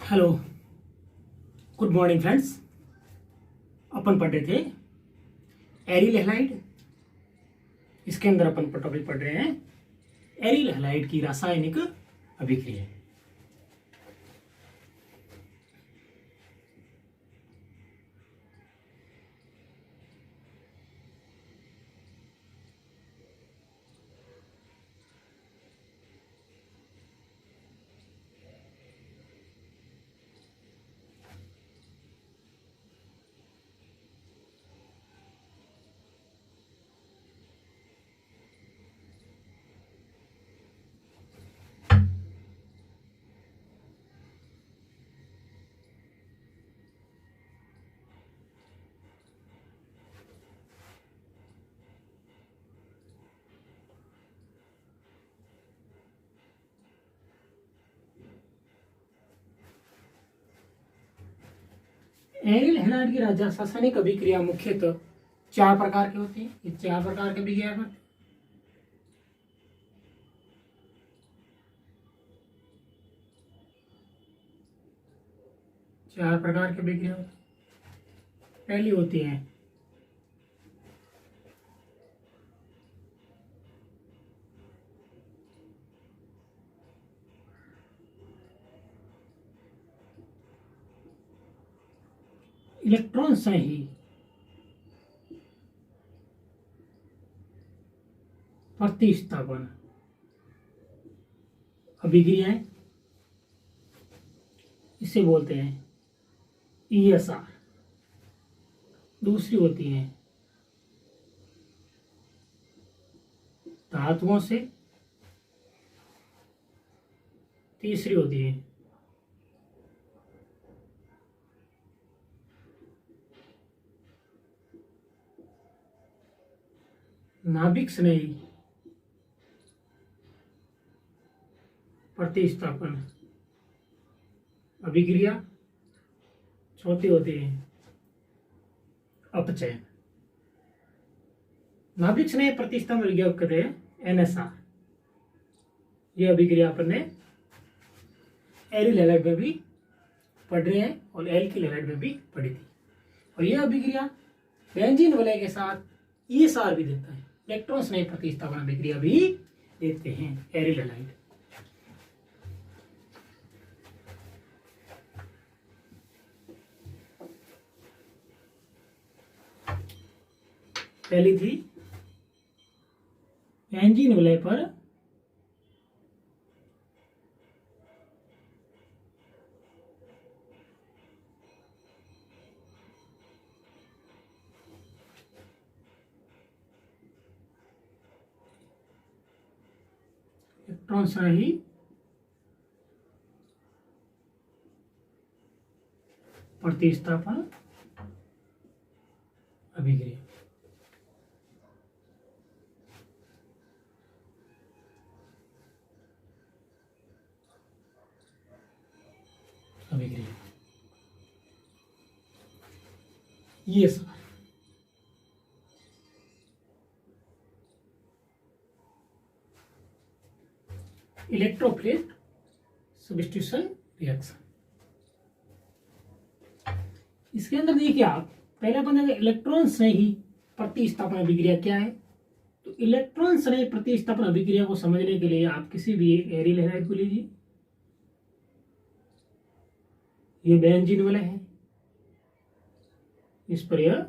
Hello, good morning friends. अपन पढ़ रहे थे एरिल हैलाइड। इसके अंदर अपन टॉपिक पढ़ रहे हैं एरिल हैलाइड की रासायनिक अभिक्रिया। एरिल हैलाइड की रासायनिक अभिक्रिया मुख्यतः चार प्रकार की होती है। ये चार प्रकार की अभिक्रिया में चार प्रकार की अभिक्रिया होती है। पहली होती है इलेक्ट्रॉन से ही प्रतिस्थापन अभिक्रियाएं, इसे बोलते हैं ESR। दूसरी होती है धातुओं से। तीसरी होती है नाभिक स्नेही प्रतिस्थापन अभिक्रिया। चौथी होती है अपचयन। नाभिक स्नेही प्रतिस्थापन अभिक्रिया को कहते हैं NSR। यह अभिक्रिया अपन ने एरिल हैलाइड में भी पढ़ रहे हैं और एल्किल हैलाइड में भी पढ़ी थी। और यह अभिक्रिया बेंजीन वलय के साथ ESR भी देता है, इलेक्ट्रॉन स्नेही प्रतिस्थापन अभिक्रिया भी देते हैं एरिल हैलाइड। पहली थी बेंजीन वलय पर इलेक्ट्रॉन स्नेही प्रतिस्थापन अभिक्रिया। ESR electrophilic substitution reaction. इसके अंदर देखिए आप पहले अपन इलेक्ट्रॉन स्नेही प्रतिस्थापन अभिक्रिया क्या है। तो इलेक्ट्रॉन स्नेही प्रतिस्थापन अभिक्रिया को समझने के लिए आप किसी भी एरिल हैलाइड को लीजिए। ये बेंजीन वलय है, इस पर यह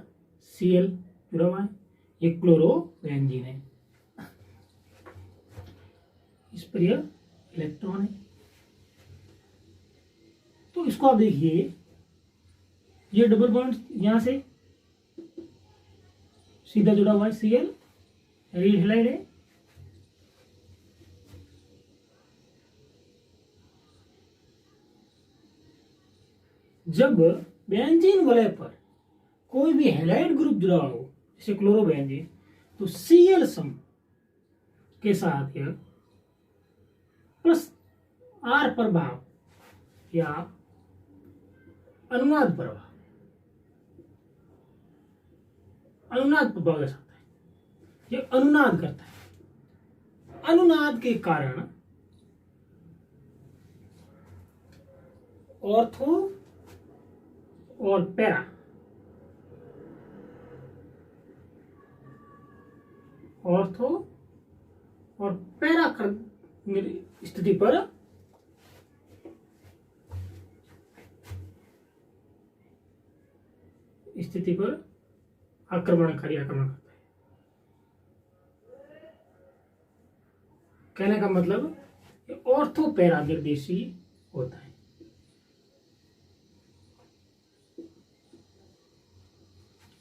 Cl जुड़ा हुआ है। ये क्लोरो बेंजीन है, इस पर यह इलेक्ट्रॉन है। तो इसको आप देखिए, ये डबल बॉन्ड यहां से सीधा जुड़ा हुआ है, Cl एरिल हैलाइड है। जब बेंजीन वलय पर कोई भी हैलाइड ग्रुप जुड़ा हो, जैसे क्लोरोबेंजीन, तो Cl सम के साथ यह प्लस R प्रभाव या अनुनाद प्रभाव दर्शाता है। यह अनुनाद करता है। अनुनाद के कारण ऑर्थो और पैरा, ऑर्थो और पैरा स्थिति पर आक्रमणकारी आक्रमण करता है। कहने का मतलब ऑर्थो पैरा निर्देशी होता है।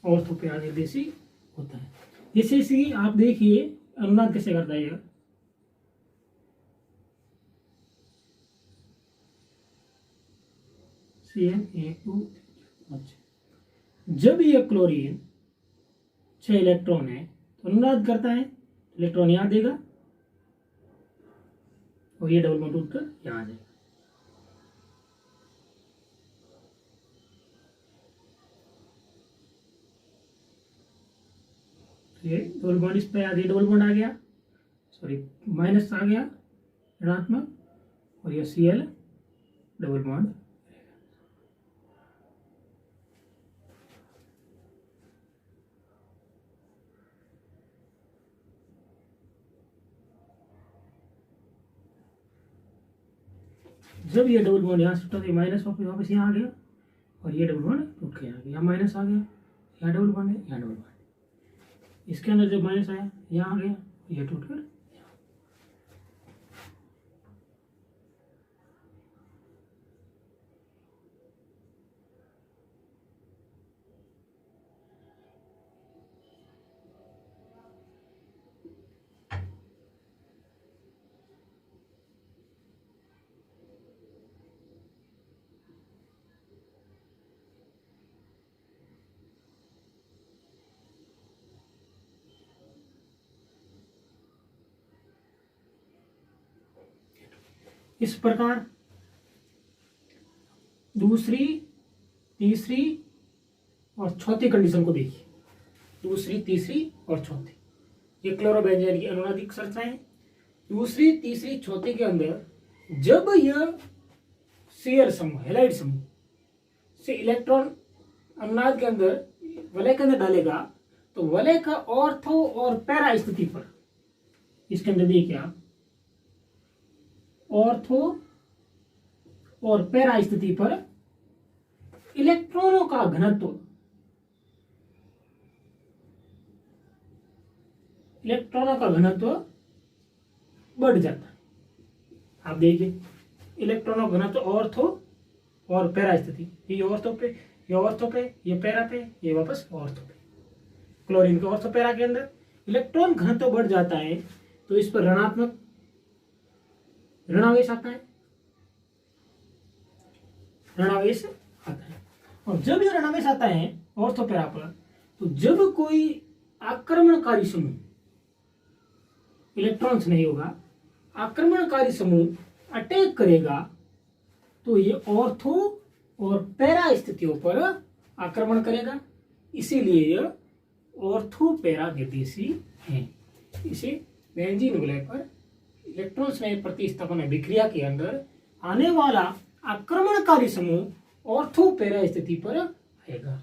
ऑर्थो पैरा निर्देशी होता है। जैसे आप देखिए अनुनाद कैसे करता है यह, CN2। अच्छा, जब यह क्लोरीन 6 इलेक्ट्रॉन है तो अनुनाद करता है, इलेक्ट्रॉन यहां देगा और ये डबल बॉन्ड टूटकर यहां आ जाएगा। ये डबल बॉन्ड इस पे आ गया, डबल बॉन्ड आ गया, सॉरी माइनस आ गया ऋणात्मक, और ये Cl डबल बॉन्ड। जब ये डबल बॉन्ड यहाँ से टूटा तो माइनस वापस यहाँ आ गया और ये डबल बॉन्ड टूट गया, यहाँ माइनस आ गया, यहाँ डबल बॉन्ड है, यहाँ डबल बॉन्ड। इसके अंदर जब माइनस आया यहाँ आ गया, ये टूटकर इस प्रकार दूसरी, तीसरी और चौथी कंडीशन को देखिए। दूसरी, तीसरी और चौथी, ये क्लोरोबेंजीन की अनुनादिक संरचना है। दूसरी, तीसरी, चौथी के अंदर जब यह Cl समूह, हैलाइड समूह से इलेक्ट्रॉन अनुनाद के अंदर वलय के अंदर डालेगा तो वलय का ऑर्थो और पैरा स्थिति पर, इसके अंदर देखिए आप, ऑर्थो और पैरा स्थिति पर इलेक्ट्रॉनों का घनत्व, बढ़ जाता है। आप देखिए इलेक्ट्रॉनों का घनत्व ऑर्थो और पैरा स्थिति, ये ऑर्थो पे, ये ऑर्थो पे, ये पैरा पे, ये वापस ऑर्थो पे। क्लोरीन के ऑर्थो पैरा के अंदर इलेक्ट्रॉन घनत्व बढ़ जाता है तो इस पर ऋणावेश आता है, ऋणावेश आता है। और जब यह ऋणावेश आता है ऑर्थो पैरा पर, तो जब कोई आक्रमणकारी समूह, इलेक्ट्रॉन्स नहीं होगा, आक्रमणकारी समूह अटैक करेगा तो ये ऑर्थो और पैरा स्थितियों पर आक्रमण करेगा, इसीलिए यह ऑर्थो पैरा निर्देशी है। इसे बेंजीन वलय पर इलेक्ट्रॉन स्नेह प्रतिस्थापन अभिक्रिया के अंदर आने वाला आक्रमणकारी समूह ऑर्थो पैरा स्थिति पर आएगा।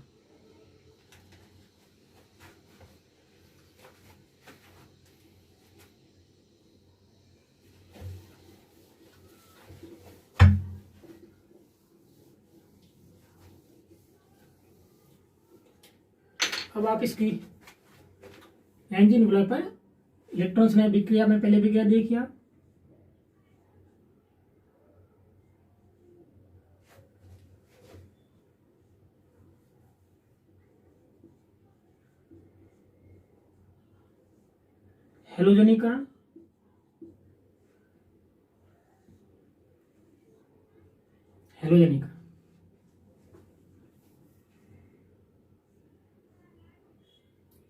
अब आप इसकी बेंजीन वलय पर इलेक्ट्रॉन स्नेह विक्रिया में पहले विक्रिया देखिए आप, हेलोजनीकरण,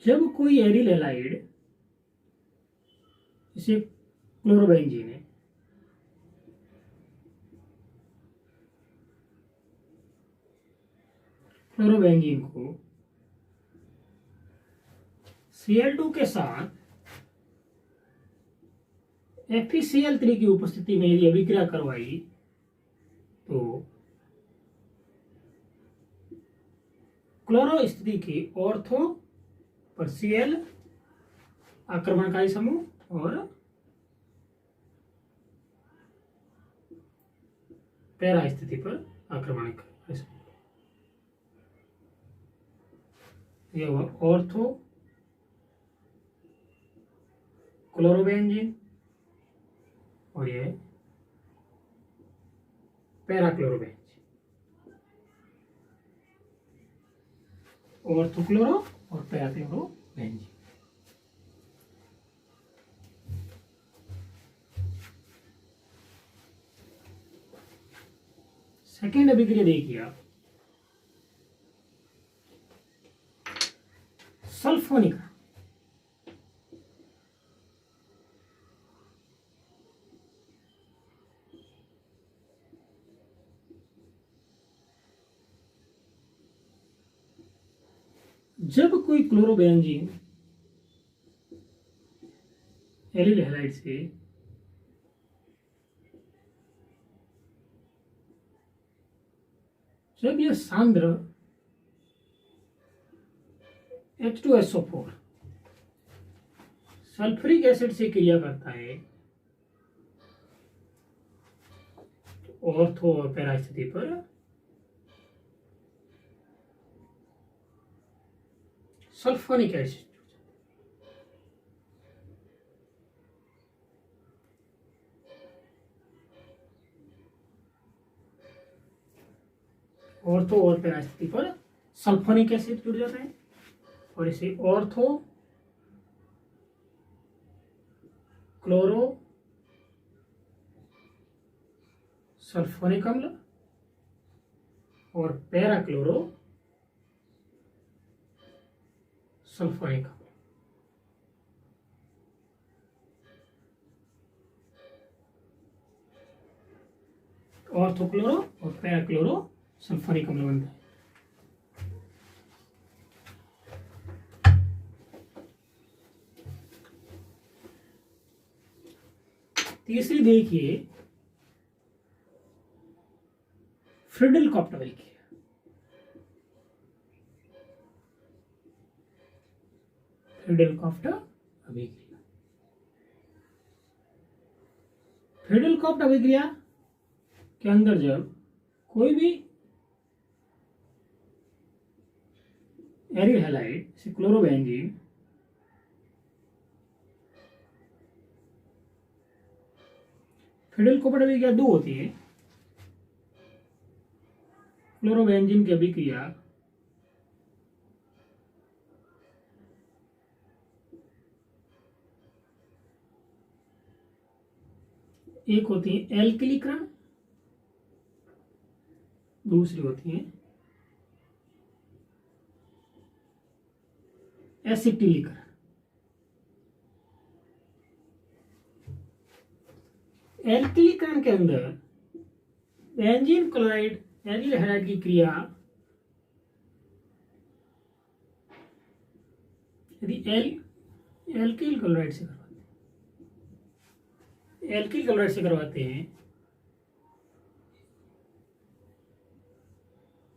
जब कोई एरिल हैलाइड, इसे क्लोरोबेंजीन है, क्लोरोबेंजीन को Cl2 के साथ FeCl3 की उपस्थिति में यदि अभिक्रिया करवाई तो क्लोरो स्थिति की ऑर्थो पर Cl आक्रमणकारी समूह और पैरा स्थिति पर आक्रमणकारी समूह। यह हुआ ऑर्थो क्लोरोबेंजीन और यह पैराक्लोरोबेंजीन। ऑर्थोक्लोरो और पैराक्लोरोबेंजीन। सेकेंड अभिक्रिया देखिए आप, सल्फोनिका। जब कोई क्लोरोबेंजीन एलिल हैलाइड से जब यह सांद्र H2SO4 सल्फ्यूरिक एसिड से क्रिया करता है तो ऑर्थो और पैरा स्थिति पर सल्फोनिक एसिड। ऑर्थो और पैरा स्थिति पर सल्फोनिक एसिड जुड़ जाता है और इसे ऑर्थो क्लोरो सल्फोनिक अम्ल और पैरा क्लोरो सल्फोनिक अम्ल। ऑर्थोक्लोरो और पैराक्लोरो सल्फोनिक अम्ल बनता है। तीसरी देखिए फ्रिडल-कॉप्ट अभिक्रिया। फ्रिडल-कॉप्ट अभिक्रिया। फ्रिडल-कॉप्ट अभिक्रिया के अंदर जब कोई भी एरिल हैलाइड से क्लोरोबेंजीन फ्रिडल-कॉप्ट अभिक्रिया दो होती है। क्लोरोबेंजीन की अभिक्रिया एक होती है एल्किलीकरण, दूसरी होती है एसिटिलीकरण। एल्किलीकरण के अंदर बेंजीन क्लोराइड एरिल हैलाइड की क्रिया यदि एल्किल क्लोराइड से करवाते हैं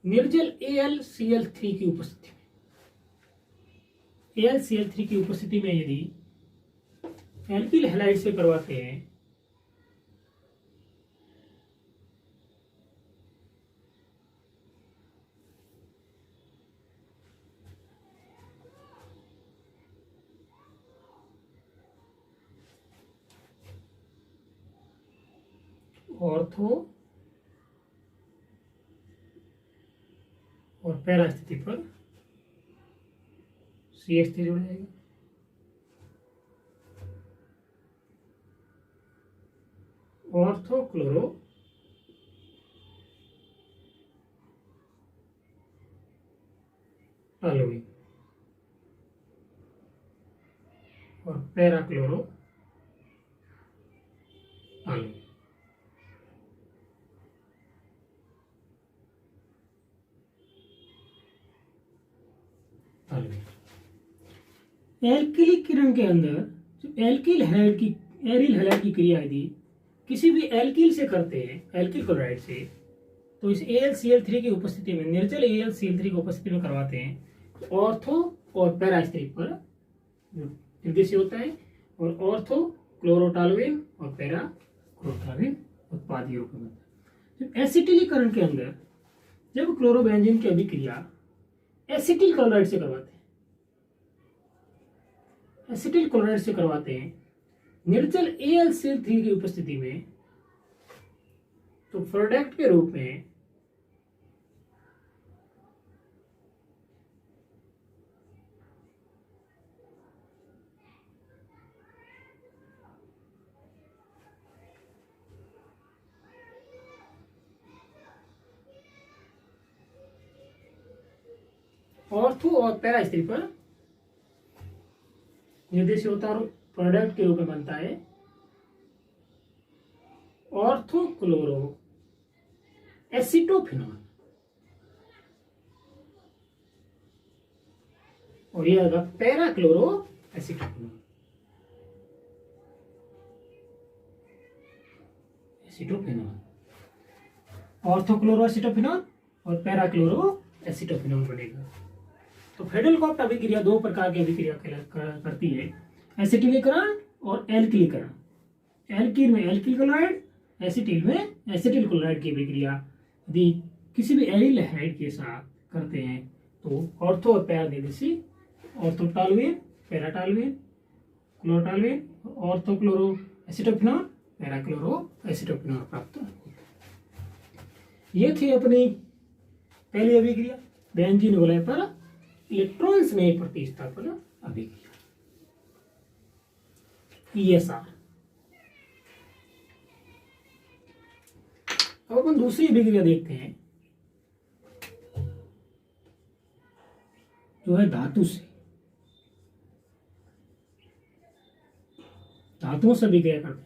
निर्जल AlCl3 की उपस्थिति में, AlCl3 की उपस्थिति में यदि एल्किल हैलाइड से करवाते हैं ऑर्थो और पैरा स्थिति पर CH3 जुड़ जाएगा। ऑर्थो क्लोरो टॉलुईन और पैरा क्लोरो टॉलुईन। एल्किलीकरण के अंदर जो एरिल हैलाइड की क्रिया यदि किसी भी एल्किल से करते हैं, एल्किल क्लोराइड से, तो इस AlCl3 की उपस्थिति में, निर्जल AlCl3 की उपस्थिति में करवाते हैं तो ऑर्थो और पैरा स्थिति पर निर्देशित होता है, और ऑर्थो क्लोरोटालुएन और पैरा क्लोरोटालुएन उत्पाद के रूप में बनता है। एसिटिलीकरण के अंदर जब क्लोरोबेंजीन की अभिक्रिया एसिटिल क्लोराइड से करवाते हैं, एसिटिल क्लोराइड से करवाते हैं निर्जल AlCl3 की उपस्थिति में, तो प्रोडक्ट के रूप में ऑर्थो और पैरा स्थिति पर निर्देशित होता है और प्रोडक्ट के रूप में बनता है ऑर्थो क्लोरो एसिटोफिनॉल, और यह होगा पैरा क्लोरो एसिटोफिनॉल। ऑर्थोक्लोरो एसिटोफिनॉल और पैरा क्लोरो एसिटोफिनॉल बनेगा। तो फेडलकॉप्ट अभिक्रिया दो प्रकार की अभिक्रिया करती है, एसिटिलीकरण और एल्किलीकरण। एल्किल में एल्किल क्लोराइड, एसिटिल में एसिटिल क्लोराइड की अभिक्रिया यदि किसी भी एरिल हैलाइड के साथ करते हैं तो ऑर्थो और पैरा निर्देशित ऑर्थोटालुएन, पैराटालुएन, क्लोरोटालुएन, ऑर्थोक्लोरो एसिटोफिनॉल, पैराक्लोरो एसिटोफिनॉल प्राप्त होता है। ये थी अपनी पहली अभिक्रिया, बेंजीन वलय पर इलेक्ट्रॉन्स में प्रतिस्थापन अभिक्रिया, ESR। अब अपन दूसरी अभिक्रिया देखते हैं जो है धातु से, धातुओं से अभिक्रिया करते हैं।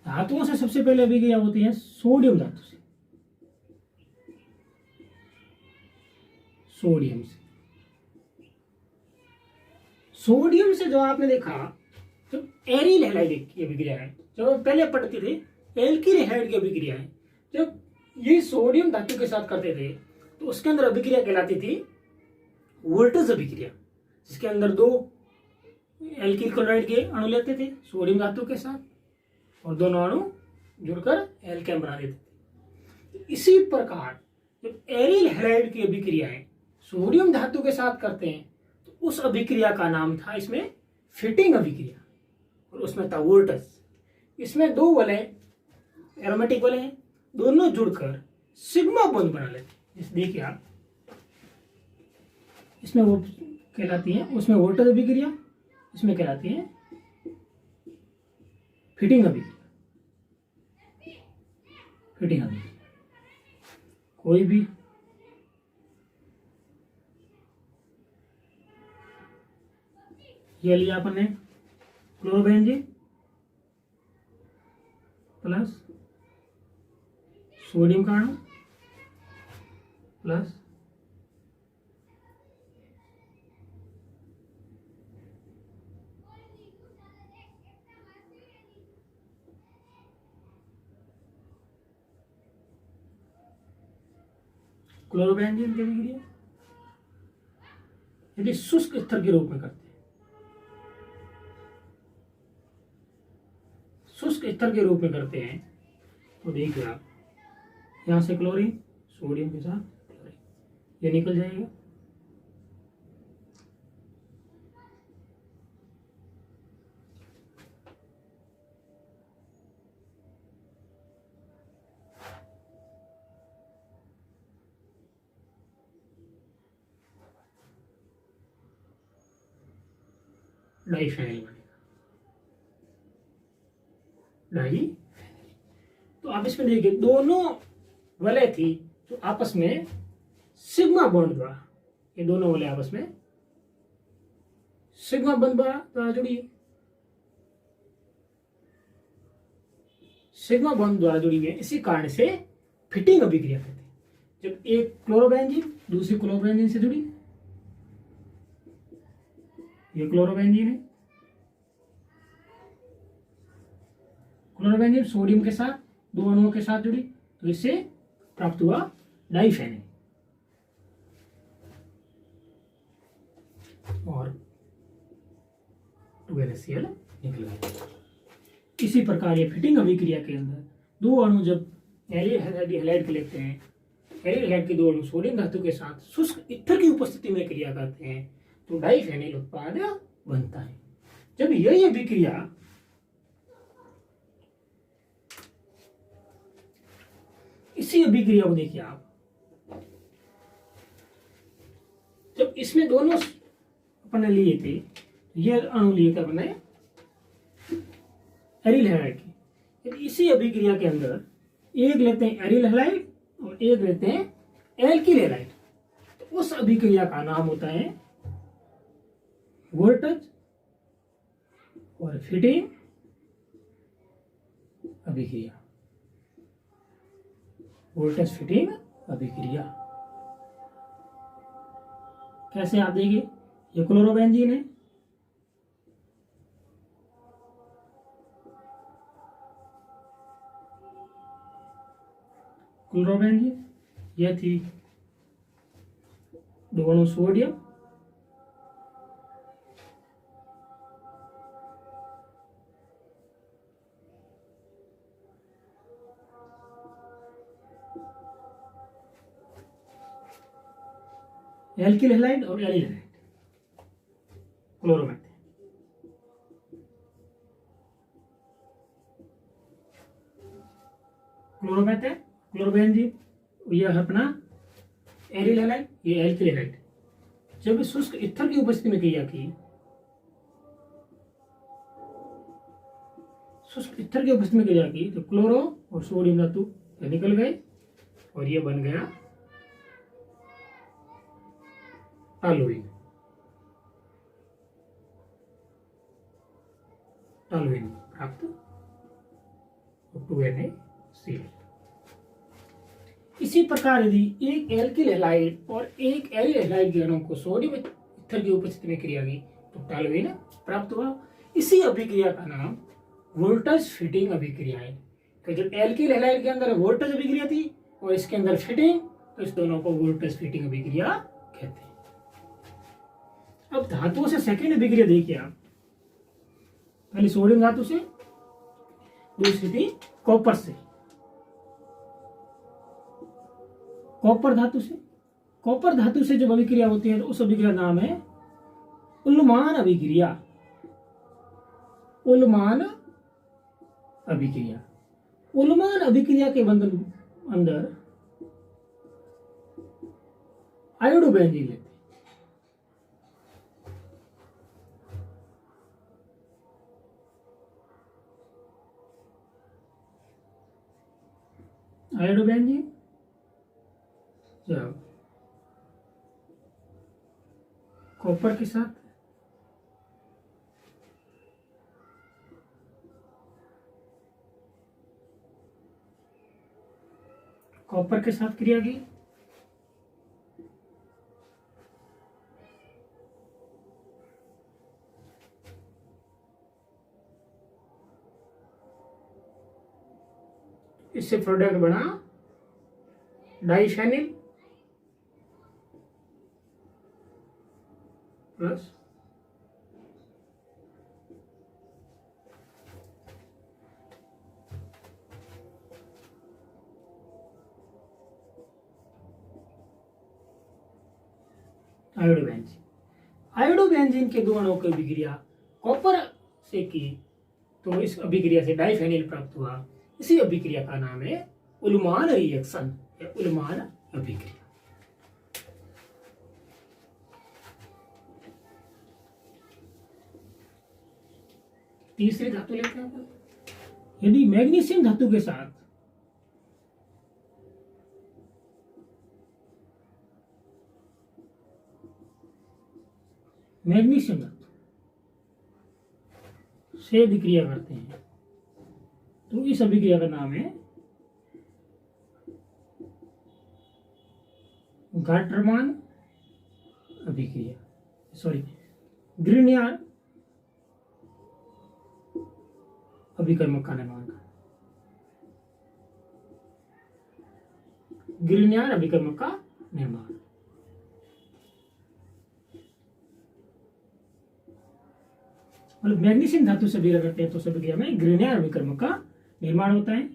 धातुओं से सबसे पहले अभिक्रिया होती है सोडियम धातु से, सोडियम से जो आपने देखा जो एरिल हैलाइड की अभिक्रिया है, जब पहले पढ़ते थे एल्किल हैलाइड की अभिक्रिया है, जब ये सोडियम धातु के साथ करते थे तो उसके अंदर अभिक्रिया कहलाती थी वोल्टेज अभिक्रिया, जिसके अंदर दो एल्किल क्लोराइड के अणु लेते थे सोडियम धातु के साथ और दोनों अणु जुड़कर एल्केन बना देते थे। इसी प्रकार जब एरिल हैलाइड की अभिक्रिया है सोडियम धातु के साथ करते हैं तो उस अभिक्रिया का नाम था इसमें फिटिंग अभिक्रिया, और उसमें था वोल्टेज। इसमें दो वलय एरोमेटिक वलय हैं, दोनों जुड़कर सिग्मा बॉन्ड बना लेते हैं। देखिए आप, इसमें वो कहलाती है, उसमें वोल्टेज अभिक्रिया, इसमें कहलाती है फिटिंग अभिक्रिया। फिटिंग अभिक्रिया कोई भी ये लिया अपन ने क्लोरोबेंजीन प्लस सोडियम का अणु प्लस क्लोरोबेंजीन की अभिक्रिया यदि शुष्क स्तर के रूप में करते हैं, शुष्क स्तर के रूप में करते हैं तो देखिए आप यहां से क्लोरीन सोडियम के साथ क्लोरीन ये निकल जाएगा, डाइफेनिल बनेगा। डाई, तो आप इसमें देखिए दोनों वलय थी जो आपस में सिग्मा बॉन्ड द्वारा, ये दोनों वलय आपस में सिग्मा बॉन्ड द्वारा जुड़ी है, सिग्मा बॉन्ड द्वारा जुड़ी हुई है। इसी कारण से फिटिंग अभिक्रिया कहते हैं। जब एक क्लोरोबेंजीन दूसरी क्लोरोबेंजीन से जुड़ी, ये क्लोरोबेंजीन है, क्लोरोबेंजीन सोडियम के साथ दो अणुओं के साथ जुड़ी, तो इससे प्राप्त हुआ डाइफेनिल और 2NaCl निकल गया। इसी प्रकार ये फिटिंग अभिक्रिया के अंदर दो अणु जब एरियल हैलाइड के लेते हैं, एरियल हैलाइड के दो अणु सोडियम धातु के साथ शुष्क ईथर की उपस्थिति में क्रिया करते हैं तो डाइफेनिल उत्पाद बनता है। जब यही अभिक्रिया इसी अभिक्रिया को देखिए आप, जब इसमें दोनों अपने लिए थे, ये अणु लिए थे अपने एरियल हैलाइड की, यदि इसी अभिक्रिया के अंदर एक लेते हैं एरियल हैलाइड और एक लेते हैं एल्किल हैलाइड, तो उस अभिक्रिया का नाम होता है वोल्टेज और फिटिंग अभिक्रिया। वोल्टेज फिटिंग अभिक्रिया कैसे आप देखिए, ये क्लोरोबेंजीन है, क्लोरोबेंजीन, यह थी दो अणु सोडियम, एल्किल हैलाइड और aryl halide, chloromethane. Chloromethane, chlorobenzene, यह है अपना एरियल हैलाइड, ये एल्किल हैलाइड। जब शुष्क ईथर की उपस्थिति में क्रिया की, शुष्क ईथर की उपस्थिति में क्रिया की तो क्लोरो और सोडियम धातु निकल गए और यह बन गया टॉलुइन। टॉलुइन प्राप्त 2NaCl। इसी प्रकार यदि एक एल्किल हैलाइड और एक एरियल हैलाइड के अणु को सोडियम ईथर की उपस्थिति में क्रिया की तो टॉलुइन प्राप्त हुआ। इसी अभिक्रिया का नाम वोल्टेज फिटिंग अभिक्रिया है। तो जब एल्किल हैलाइड के अंदर वोल्टेज अभिक्रिया थी और इसके अंदर फिटिंग, तो इस दोनों को वोल्टेज फिटिंग अभिक्रिया कहते हैं। अब धातुओं से सेकेंड अभिक्रिया देखिए आप, पहले सोडियम धातु से, दूसरी थी कॉपर से, कॉपर धातु से। कॉपर धातु से जब अभिक्रिया होती है तो उस अभिक्रिया का नाम है उल्मान अभिक्रिया। उल्मान अभिक्रिया। उल्मान अभिक्रिया के बंधन अंदर आयोडोबेंजीन लेते हैं। आयोडोबेंजीन जब कॉपर के साथ क्रिया की इससे प्रोडक्ट बना डाइफेनिल प्लस आयोडोबेंजीन। आयोडोबेंजीन के दो अणुओं की अभिक्रिया कॉपर से की तो इस अभिक्रिया से डाइफेनिल प्राप्त हुआ। इसी अभिक्रिया का नाम है उल्मान रिएक्शन या उल्मान अभिक्रिया। तीसरी धातु लेते हैं। यदि मैग्नीशियम धातु के साथ मैग्नीशियम धातु से अभिक्रिया करते हैं तो इस अभिक्रिया का नाम है गाटरमान अभिक्रिया, सॉरी ग्रिनियर अभिकर्मक का निर्माण। ग्रिग्नियर अभिकर्मक का निर्माण। मतलब मैग्नीशियम धातु से अभिक्रिया करते हैं तो उस अभिक्रिया में ग्रिग्नियर अभिकर्मक का निर्माण होता है।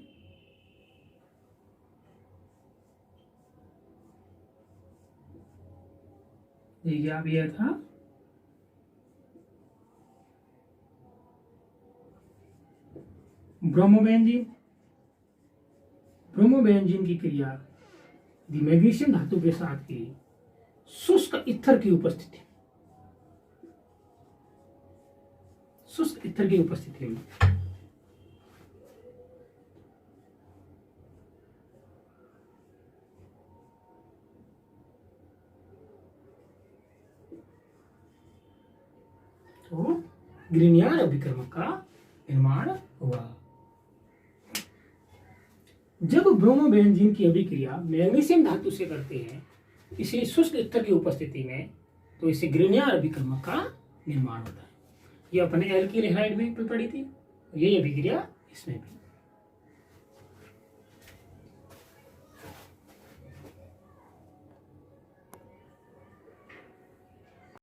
देखिए अब यह था ब्रोमोबेंजीन। ब्रोमोबेंजीन की क्रिया यदि मैग्नीशियम धातु के साथ की शुष्क ईथर की उपस्थिति, शुष्क ईथर की उपस्थिति में तो ग्रिग्नियर अभिकर्मक का निर्माण हुआ। जब ब्रोमोबेंजीन की अभिक्रिया मैग्नीशियम धातु से करते हैं इसी शुष्क ईथर की उपस्थिति में तो इसे ग्रिग्नियर अभिकर्मक का निर्माण होता है। ये अपने एल्किल हैलाइड में पढ़ी थी, यही अभिक्रिया इसमें भी।